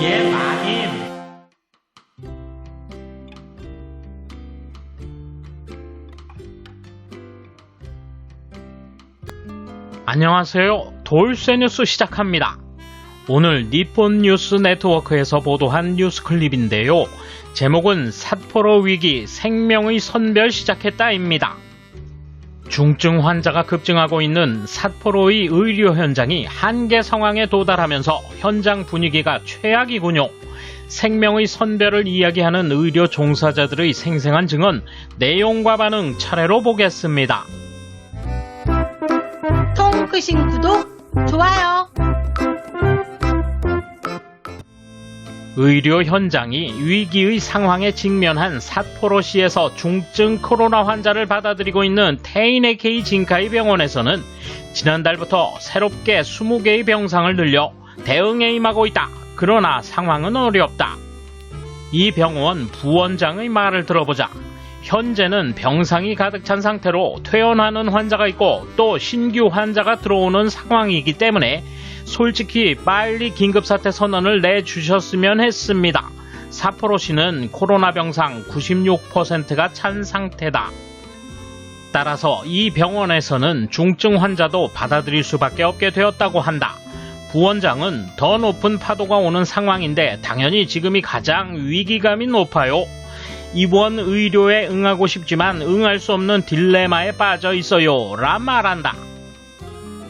예, 마님. 안녕하세요. 돌쇠 뉴스 시작합니다. 오늘 니폰 뉴스 네트워크에서 보도한 뉴스 클립인데요. 제목은 삿포로 위기 생명의 선별 시작했다입니다. 중증 환자가 급증하고 있는 삿포로의 의료 현장이 한계 상황에 도달하면서 현장 분위기가 최악이군요. 생명의 선별을 이야기하는 의료 종사자들의 생생한 증언, 내용과 반응 차례로 보겠습니다. 통 끄신 구독, 좋아요. 의료 현장이 위기의 상황에 직면한 삿포로시에서 중증 코로나 환자를 받아들이고 있는 테이네케이 진카이 병원에서는 지난달부터 새롭게 20개의 병상을 늘려 대응에 임하고 있다. 그러나 상황은 어렵다. 이 병원 부원장의 말을 들어보자. 현재는 병상이 가득 찬 상태로 퇴원하는 환자가 있고 또 신규 환자가 들어오는 상황이기 때문에 솔직히 빨리 긴급사태 선언을 내주셨으면 했습니다. 삿포로시는 코로나 병상 96%가 찬 상태다. 따라서 이 병원에서는 중증 환자도 받아들일 수밖에 없게 되었다고 한다. 부원장은 더 높은 파도가 오는 상황인데 당연히 지금이 가장 위기감이 높아요. 입원 의료에 응하고 싶지만 응할 수 없는 딜레마에 빠져 있어요. 라 말한다.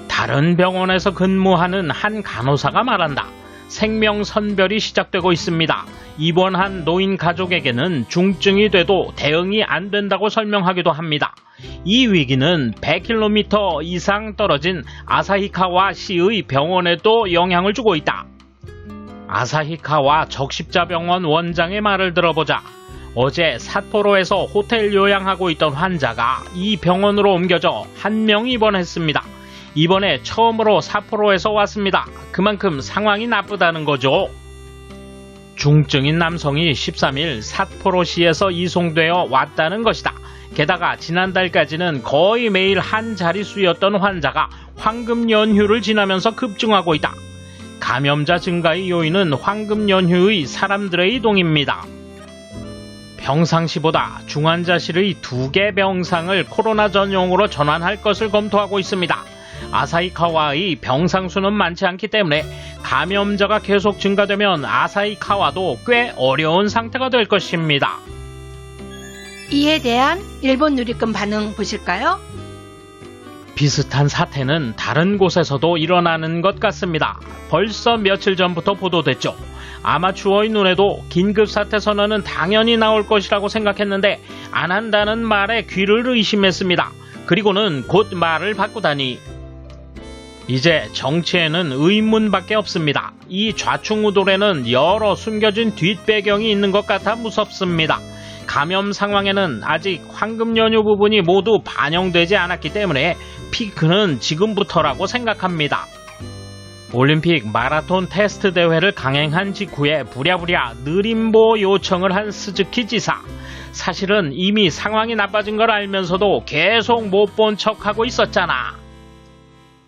다른 병원에서 근무하는 한 간호사가 말한다. 생명 선별이 시작되고 있습니다. 입원한 노인 가족에게는 중증이 돼도 대응이 안 된다고 설명하기도 합니다. 이 위기는 100km 이상 떨어진 아사히카와시의 병원에도 영향을 주고 있다. 아사히카와 적십자병원 원장의 말을 들어보자. 어제 삿포로에서 호텔 요양하고 있던 환자가 이 병원으로 옮겨져 한 명 입원했습니다. 이번에 처음으로 삿포로에서 왔습니다. 그만큼 상황이 나쁘다는 거죠. 중증인 남성이 13일 삿포로시에서 이송되어 왔다는 것이다. 게다가 지난달까지는 거의 매일 한 자릿수였던 환자가 황금 연휴를 지나면서 급증하고 있다. 감염자 증가의 요인은 황금 연휴의 사람들의 이동입니다. 병상시보다 중환자실의 2개 병상을 코로나 전용으로 전환할 것을 검토하고 있습니다. 아사히카와의 병상수는 많지 않기 때문에 감염자가 계속 증가되면 아사히카와도 꽤 어려운 상태가 될 것입니다. 이에 대한 일본 누리꾼 반응 보실까요? 비슷한 사태는 다른 곳에서도 일어나는 것 같습니다. 벌써 며칠 전부터 보도됐죠. 아마추어의 눈에도 긴급사태 선언은 당연히 나올 것이라고 생각했는데 안 한다는 말에 귀를 의심했습니다. 그리고는 곧 말을 바꾸다니. 이제 정치에는 의문밖에 없습니다. 이 좌충우돌에는 여러 숨겨진 뒷배경이 있는 것 같아 무섭습니다. 감염 상황에는 아직 황금 연휴 부분이 모두 반영되지 않았기 때문에 피크는 지금부터라고 생각합니다. 올림픽 마라톤 테스트 대회를 강행한 직후에 부랴부랴 느림보 요청을 한 스즈키 지사. 사실은 이미 상황이 나빠진 걸 알면서도 계속 못 본 척하고 있었잖아.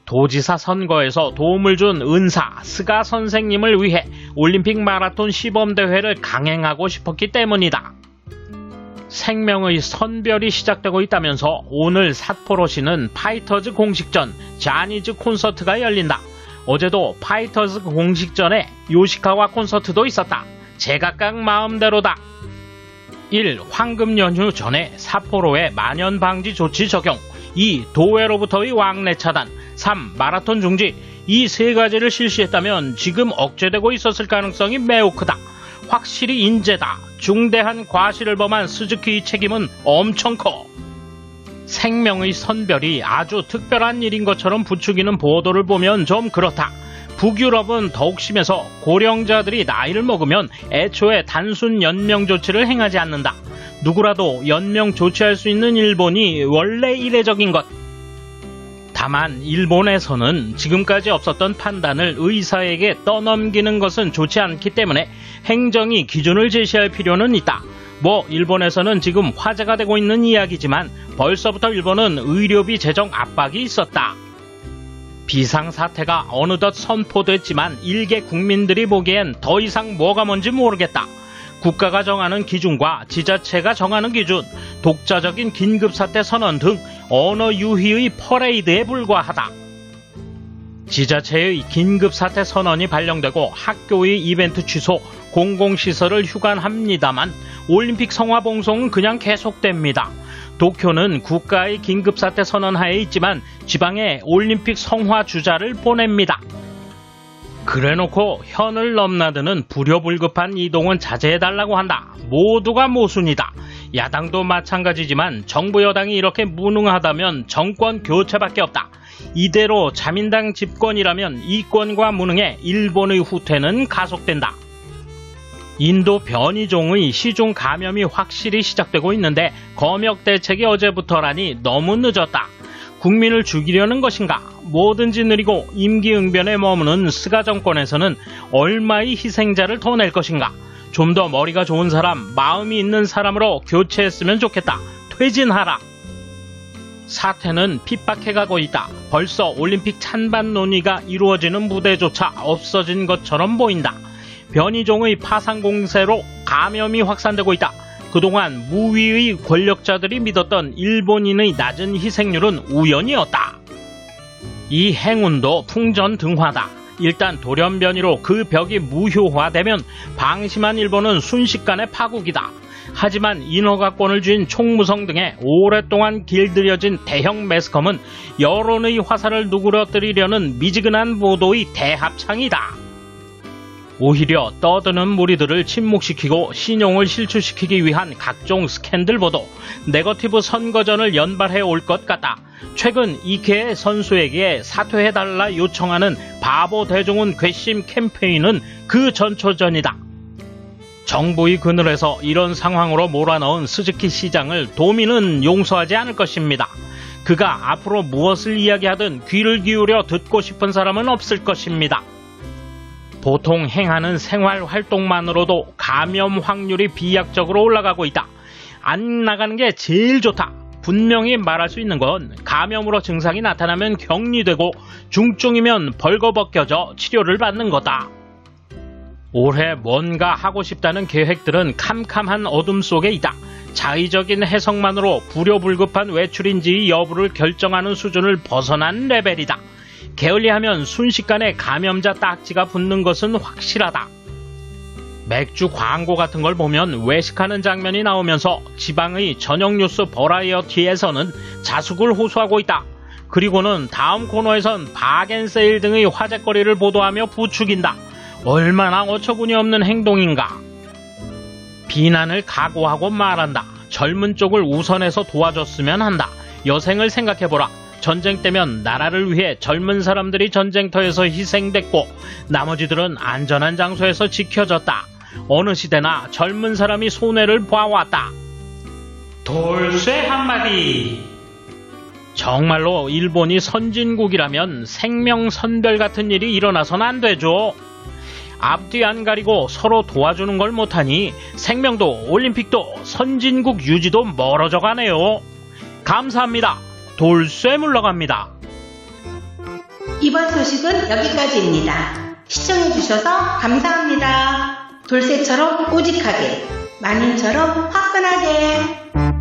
도지사 선거에서 도움을 준 은사 스가 선생님을 위해 올림픽 마라톤 시범대회를 강행하고 싶었기 때문이다. 생명의 선별이 시작되고 있다면서 오늘 삿포로시는 파이터즈 공식전 자니즈 콘서트가 열린다. 어제도 파이터즈 공식전에 요시카와 콘서트도 있었다. 제각각 마음대로다. 1. 황금 연휴 전에 삿포로에 만연 방지 조치 적용. 2. 도외로부터의 왕래 차단. 3. 마라톤 중지. 이 세 가지를 실시했다면 지금 억제되고 있었을 가능성이 매우 크다. 확실히 인재다. 중대한 과실을 범한 스즈키의 책임은 엄청 커. 생명의 선별이 아주 특별한 일인 것처럼 부추기는 보도를 보면 좀 그렇다. 북유럽은 더욱 심해서 고령자들이 나이를 먹으면 애초에 단순 연명 조치를 행하지 않는다. 누구라도 연명 조치할 수 있는 일본이 원래 이례적인 것. 다만 일본에서는 지금까지 없었던 판단을 의사에게 떠넘기는 것은 좋지 않기 때문에 행정이 기준을 제시할 필요는 있다. 일본에서는 지금 화제가 되고 있는 이야기지만 벌써부터 일본은 의료비 재정 압박이 있었다. 비상사태가 어느덧 선포됐지만 일개 국민들이 보기엔 더 이상 뭐가 뭔지 모르겠다. 국가가 정하는 기준과 지자체가 정하는 기준, 독자적인 긴급사태 선언 등 언어 유희의 퍼레이드에 불과하다. 지자체의 긴급사태 선언이 발령되고 학교의 이벤트 취소, 공공시설을 휴관합니다만 올림픽 성화봉송은 그냥 계속됩니다. 도쿄는 국가의 긴급사태 선언하에 있지만 지방에 올림픽 성화 주자를 보냅니다. 그래놓고 현을 넘나드는 불효불급한 이동은 자제해달라고 한다. 모두가 모순이다. 야당도 마찬가지지만 정부 여당이 이렇게 무능하다면 정권 교체밖에 없다. 이대로 자민당 집권이라면 이권과 무능에 일본의 후퇴는 가속된다. 인도 변이종의 시중 감염이 확실히 시작되고 있는데 검역 대책이 어제부터라니 너무 늦었다. 국민을 죽이려는 것인가? 뭐든지 느리고 임기응변에 머무는 스가 정권에서는 얼마의 희생자를 더 낼 것인가? 좀 더 머리가 좋은 사람, 마음이 있는 사람으로 교체했으면 좋겠다. 퇴진하라. 사태는 핍박해가고 있다. 벌써 올림픽 찬반 논의가 이루어지는 무대조차 없어진 것처럼 보인다. 변이종의 파상 공세로 감염이 확산되고 있다. 그동안 무위의 권력자들이 믿었던 일본인의 낮은 희생률은 우연이었다. 이 행운도 풍전등화다. 일단 돌연변이로 그 벽이 무효화되면 방심한 일본은 순식간에 파국이다. 하지만 인허가권을 쥔 총무성 등에 오랫동안 길들여진 대형 매스컴은 여론의 화살을 누그러뜨리려는 미지근한 보도의 대합창이다. 오히려 떠드는 무리들을 침묵시키고 신용을 실추시키기 위한 각종 스캔들 보도, 네거티브 선거전을 연발해 올 것 같다. 최근 이케의 선수에게 사퇴해달라 요청하는 바보 대중은 괘씸 캠페인은 그 전초전이다. 정부의 그늘에서 이런 상황으로 몰아넣은 스즈키 시장을 도민은 용서하지 않을 것입니다. 그가 앞으로 무엇을 이야기하든 귀를 기울여 듣고 싶은 사람은 없을 것입니다. 보통 행하는 생활 활동만으로도 감염 확률이 비약적으로 올라가고 있다. 안 나가는 게 제일 좋다. 분명히 말할 수 있는 건 감염으로 증상이 나타나면 격리되고 중증이면 벌거벗겨져 치료를 받는 거다. 올해 뭔가 하고 싶다는 계획들은 캄캄한 어둠 속에 있다. 자의적인 해석만으로 불효불급한 외출인지 여부를 결정하는 수준을 벗어난 레벨이다. 게을리하면 순식간에 감염자 딱지가 붙는 것은 확실하다. 맥주 광고 같은 걸 보면 외식하는 장면이 나오면서 지방의 저녁 뉴스 버라이어티에서는 자숙을 호소하고 있다. 그리고는 다음 코너에선 바겐세일 등의 화제거리를 보도하며 부추긴다. 얼마나 어처구니 없는 행동인가. 비난을 각오하고 말한다. 젊은 쪽을 우선해서 도와줬으면 한다. 여생을 생각해보라. 전쟁 때면 나라를 위해 젊은 사람들이 전쟁터에서 희생됐고 나머지들은 안전한 장소에서 지켜졌다. 어느 시대나 젊은 사람이 손해를 봐왔다. 돌쇠 한마디. 정말로 일본이 선진국이라면 생명선별 같은 일이 일어나선 안 되죠. 앞뒤 안 가리고 서로 도와주는 걸 못하니 생명도 올림픽도 선진국 유지도 멀어져 가네요. 감사합니다. 돌쇠 물러갑니다. 이번 소식은 여기까지입니다. 시청해주셔서 감사합니다. 돌쇠처럼 오직하게, 마님처럼 화끈하게.